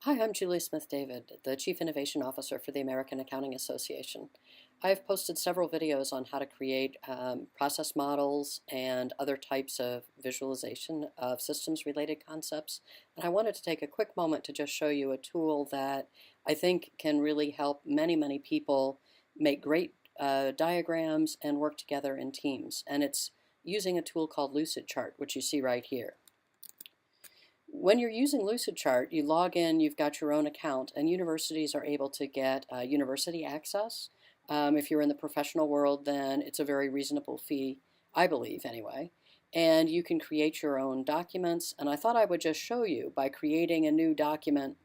Hi, I'm Julie Smith-David, the Chief Innovation Officer for the American Accounting Association. I've posted several videos on how to create process models and other types of visualization of systems-related concepts. And I wanted to take a quick moment to just show you a tool that I think can really help many people make great diagrams and work together in teams. And it's using a tool called Lucidchart, which you see right here. When you're using Lucidchart, you log in, you've got your own account, and universities are able to get university access. If you're in the professional world, then it's a very reasonable fee, I believe anyway. And you can create your own documents, and I thought I would just show you by creating a new document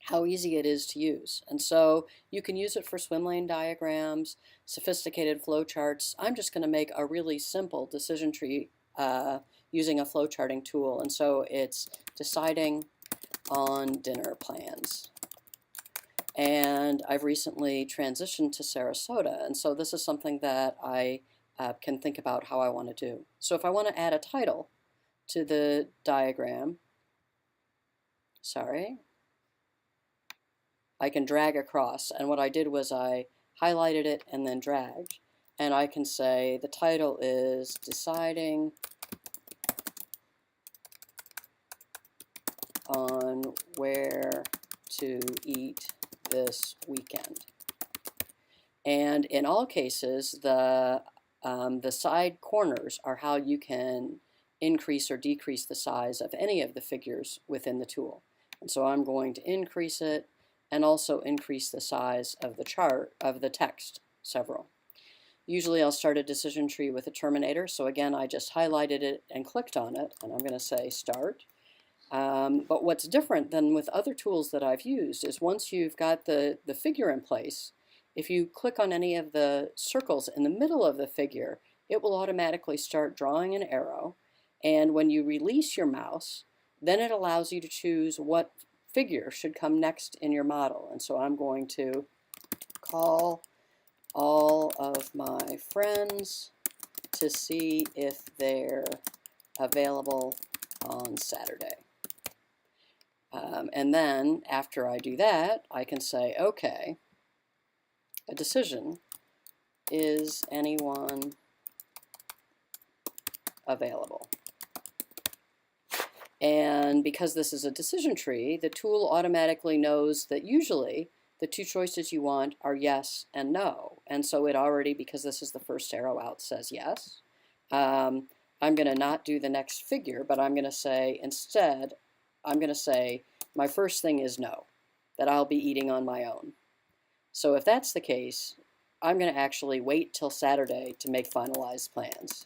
how easy it is to use. And so you can use it for swim lane diagrams, sophisticated flowcharts. I'm just going to make a really simple decision tree using a flowcharting tool. And so it's deciding on dinner plans. And I've recently transitioned to Sarasota, and so this is something that I can think about how I want to do. So if I want to add a title to the diagram, I can drag across, and what I did was I highlighted it and then dragged, and I can say the title is Deciding on Where to Eat This Weekend. And in all cases, the side corners are how you can increase or decrease the size of any of the figures within the tool. And so I'm going to increase it and also increase the size of the chart, of the text, several. Usually I'll start a decision tree with a terminator, so again I just highlighted it and clicked on it, and I'm going to say start. But what's different than with other tools that I've used is once you've got the figure in place, if you click on any of the circles in the middle of the figure, it will automatically start drawing an arrow, and when you release your mouse, then it allows you to choose what figure should come next in your model. And so I'm going to call all of my friends to see if they're available on Saturday. And then after I do that, I can say, okay, a decision, is anyone available? And because this is a decision tree, the tool automatically knows that usually the two choices you want are yes and no. And so it already, because this is the first arrow out, says yes. I'm going to not do the next figure, but I'm going to say instead, I'm going to say my first thing is no, that I'll be eating on my own. So if that's the case, I'm going to actually wait till Saturday to make finalized plans.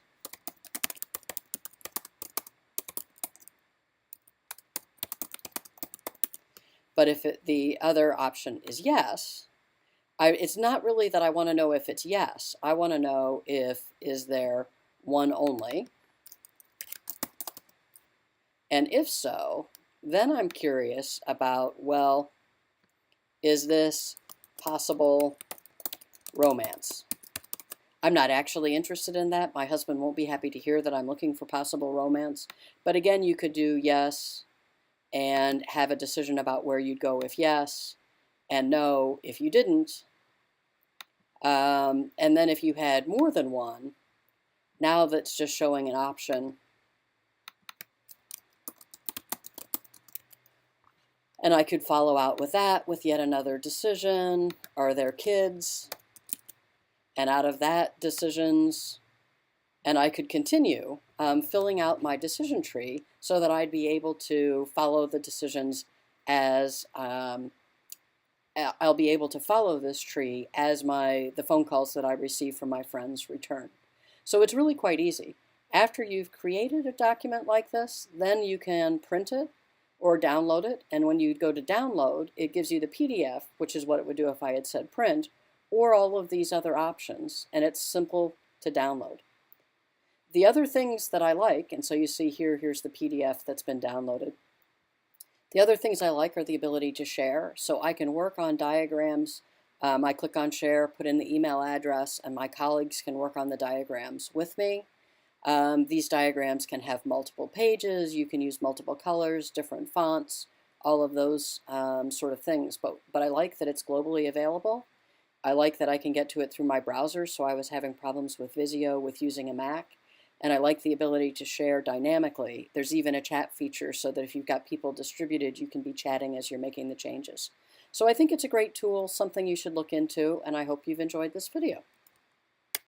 But if the other option is yes, it's not really that I want to know if it's yes. I want to know if is there one only. And if so, then I'm curious about, well, is this possible romance? I'm not actually interested in that. My husband won't be happy to hear that I'm looking for possible romance. But again, you could do yes and have a decision about where you'd go if yes, and no if you didn't. And then if you had more than one, now that's just showing an option. And I could follow out with that with yet another decision. Are there kids? And out of that, decisions. And I could continue filling out my decision tree so that I'd be able to follow the decisions as I'll be able to follow this tree as the phone calls that I receive from my friends return. So it's really quite easy. After you've created a document like this, then you can print it or download it. And when you go to download, it gives you the PDF, which is what it would do if I had said print, or all of these other options. And it's simple to download. The other things that I like, and so you see here's the PDF that's been downloaded. The other things I like are the ability to share. So I can work on diagrams. I click on share, put in the email address, and my colleagues can work on the diagrams with me. These diagrams can have multiple pages. You can use multiple colors, different fonts, all of those sort of things. But I like that it's globally available. I like that I can get to it through my browser, so I was having problems with Visio with using a Mac. And I like the ability to share dynamically. There's even a chat feature so that if you've got people distributed, you can be chatting as you're making the changes. So I think it's a great tool, something you should look into, and I hope you've enjoyed this video.